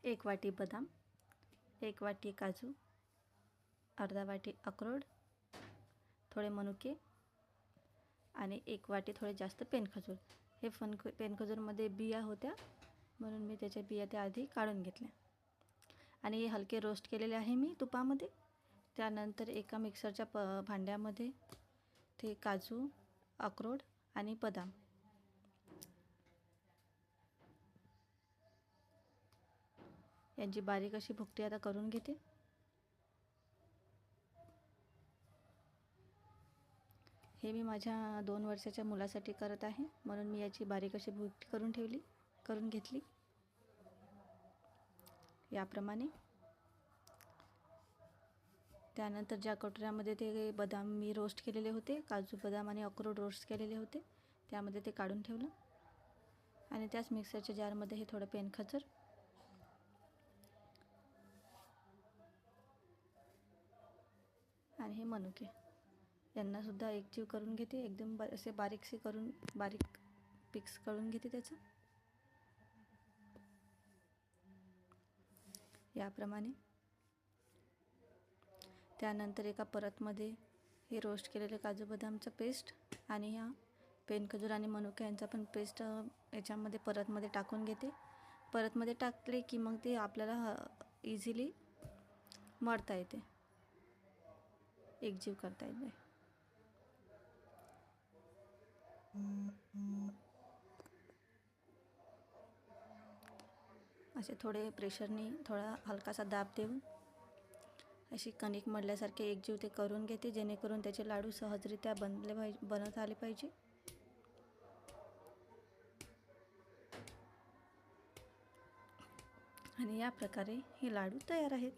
1 वाटी बदाम, 1 वाटी काजू, अर्धा वाटी अक्रोड, थोडे मनुके आणि 1 वाटी थोडे जास्त पेनखजूर. हे पेनखजूरमध्ये बिया होत्या म्हणून मी त्याच्या बिया त्या आधी काढून घेतल्या आणि हे हलके रोस्ट केलेले आहे मी तुपामध्ये. त्यानंतर एका मिक्सरच्या भांड्यामध्ये ते काजू, अक्रोड आणि बदाम यांची बारीक अशी भुकटी आता करून घेते. हे मी माझ्या 2 वर्षाच्या मुलासाठी करत आहे म्हणून मी याची बारीक अशी भुकटी करून घेतली याप्रमाणे. त्यानंतर ज्या कटोऱ्यामध्ये ते बदाम मी रोस्ट केलेले होते, काजू बदाम आणि अक्रोड रोस्ट केलेले होते, त्यामध्ये ते काढून ठेवलं आणि त्याच मिक्सरच्या जारमध्ये हे थोडं पेनखजूर आणि हे मनुके यांना सुद्धा एकजीव करून घेते. एकदम असे बारीक पिक्स करून घेते त्याचं याप्रमाणे. त्यानंतर एका परतमध्ये हे रोस्ट केलेले काजू बदामचं पेस्ट आणि ह्या पेनखजूर आणि मनुके यांचा पण पेस्ट याच्यामध्ये परतमध्ये टाकून घेते. परतमध्ये टाकले की मग ते आपल्याला इझिली मळता येते, एकजीव करता येते. असे थोडे प्रेशरनी थोडा हलकासा दाब देऊन अशी कणिक मळल्यासारखे एकजीव ते करून घेते, जेणेकरून त्याचे लाडू सहजरित्या बनत आले पाहिजे. आणि या प्रकारे हे लाडू तयार आहेत.